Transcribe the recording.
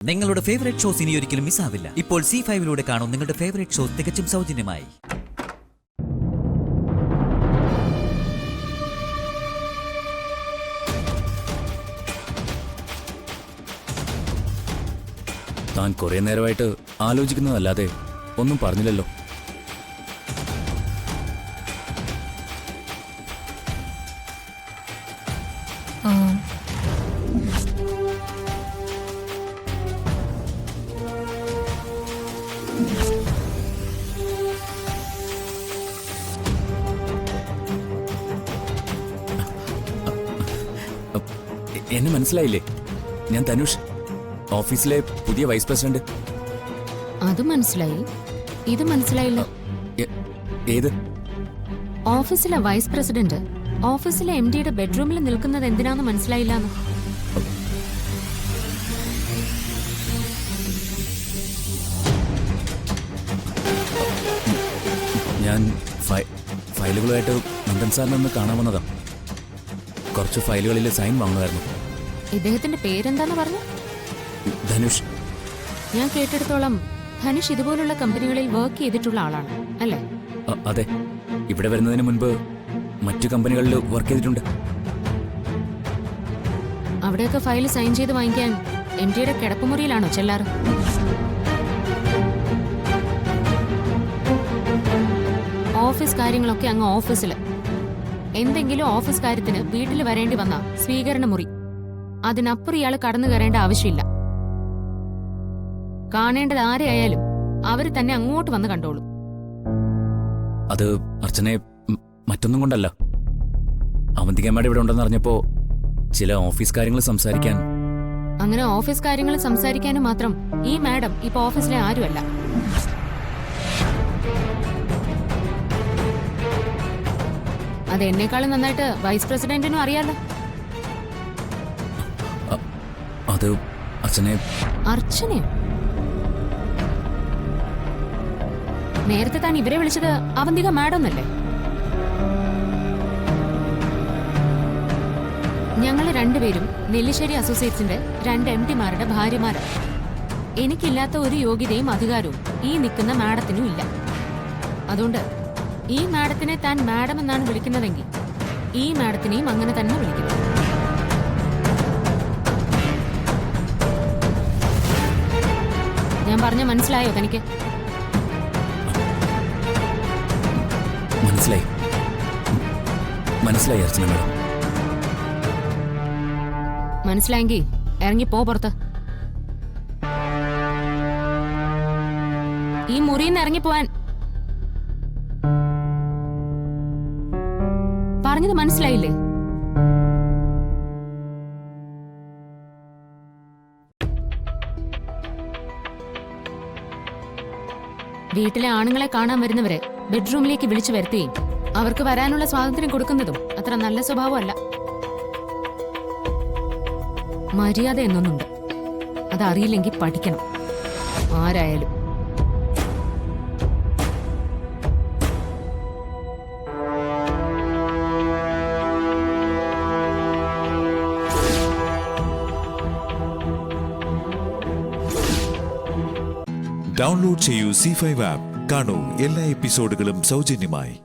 നിങ്ങളുടെ favourite shows ഇനി ഒരിക്കലും മിസ്സാവില്ല. ഇപ്പോൾ C5 കാണും നിങ്ങളുടെ ഫേവറേറ്റ് ഷോസ് തികച്ചും സൗജന്യമായി. താൻ കുറെ നേരമായിട്ട് ആലോചിക്കുന്നതല്ലാതെ ഒന്നും പറഞ്ഞില്ലല്ലോ. എന്നെ മനസ്സിലായില്ലേ? ഞാൻ ധനുഷ്, ഓഫീസിലെ പുതിയ വൈസ് പ്രസിഡന്റ്. അത് മനസ്സിലായി. ഇത് മനസ്സിലായില്ല. ഏത്? ഓഫീസിലെ വൈസ് പ്രസിഡന്റ് ഓഫീസിലെ MD-യുടെ ബെഡ്റൂമിൽ നിൽക്കുന്നത് എന്തിനാന്ന് മനസ്സിലായില്ലാന്ന്. ഞാൻ ഫയലുകളുമായിട്ട് നന്ദൻ സാറിനെ ഒന്ന് കാണാൻ വന്നതാ. കുറച്ച് ഫയലുകളിൽ സൈൻ വാങ്ങുമായിരുന്നു. ഇദ്ദേഹത്തിന്റെ പേരെന്താന്ന് പറഞ്ഞു? ധനുഷ്. ഞാൻ കേട്ടിടത്തോളം ധനുഷ് ഇതുപോലുള്ള കമ്പനികളിൽ വർക്ക് ചെയ്തിട്ടുള്ള ആളാണ് അല്ലേ? അതെ, ഇവിടെ വരുന്നതിന് മുൻപ് മറ്റു കമ്പനികളിൽ വർക്ക് ചെയ്തിട്ടുണ്ട്. അവിടെയൊക്കെ ഫയൽ സൈൻ ചെയ്ത് വാങ്ങിക്കാൻ MD-യുടെ കിടപ്പുമുറിയിലാണോ ചെല്ലാറ്? ഓഫീസ് കാര്യങ്ങളൊക്കെ അങ്ങ് ഓഫീസില്. എന്തെങ്കിലും ഓഫീസ് കാര്യത്തിന് വീട്ടിൽ വരേണ്ടി വന്ന സ്വീകരണ മുറി. അതിനപ്പുറം ഇയാൾ കടന്നു കയറേണ്ട ആവശ്യമില്ല. കാണേണ്ടത് ആരെയായാലും അവര് തന്നെ അങ്ങോട്ട് വന്ന് കണ്ടോളൂ. അത് അർച്ചനെ മറ്റൊന്നും കൊണ്ടല്ല. അവന്തികമ്മയുടെ ഇവിടെ ഉണ്ടെന്ന് അറിഞ്ഞപ്പോ ചില ഓഫീസ് കാര്യങ്ങൾ സംസാരിക്കാൻ. അങ്ങനെ ഓഫീസ് കാര്യങ്ങൾ സംസാരിക്കാനും മാത്രം ഈ മാഡം ഇപ്പൊ ഓഫീസിലെ ആരുമല്ല. അത് എന്നെക്കാളും നന്നായിട്ട് വൈസ് പ്രസിഡന്റിനും അറിയാലോ. അത് അർച്ചനെ. അർച്ചനയോ? നേരത്തെ താൻ ഇവരെ വിളിച്ചത് അവന്തിക മാഡം എന്നല്ലേ? ഞങ്ങള് രണ്ടുപേരും നെല്ലിശ്ശേരി അസോസിയേറ്റ്സിന്റെ 2 MD-മാരുടെ ഭാര്യമാരാണ്. എനിക്കില്ലാത്ത ഒരു യോഗ്യതയും അധികാരവും ഈ നിൽക്കുന്ന മാഡത്തിനും ഇല്ല. അതുകൊണ്ട് ഈ മാഡത്തിനെ താൻ മാഡം എന്നാണ് വിളിക്കുന്നതെങ്കിൽ ഈ മാഡത്തിനെയും അങ്ങനെ തന്നെ വിളിക്കുന്നു. ഞാൻ പറഞ്ഞ മനസ്സിലായോ തനിക്ക്? മനസ്സിലായി മനസ്സിലായി അർച്ചന മാഡം. മനസ്സിലായെങ്കിൽ ഇറങ്ങി പോ പുറത്ത്. ഈ മുറിയിൽ ഇറങ്ങിപ്പോവാൻ പറഞ്ഞത് മനസ്സിലായില്ലേ? വീട്ടിലെ ആണുങ്ങളെ കാണാൻ വരുന്നവരെ ബെഡ്റൂമിലേക്ക് വിളിച്ചു വരുത്തുകയും അവർക്ക് വരാനുള്ള സ്വാതന്ത്ര്യം കൊടുക്കുന്നതും അത്ര നല്ല സ്വഭാവമല്ല. മര്യാദ എന്നൊന്നുണ്ട്. അതറിയില്ലെങ്കിൽ പഠിക്കണം ആരായാലും. ഡൗൺലോഡ് ചെയ്യൂ C5 ആപ്പ്. കാണൂ എല്ലാ എപ്പിസോഡുകളും സൗജന്യമായി.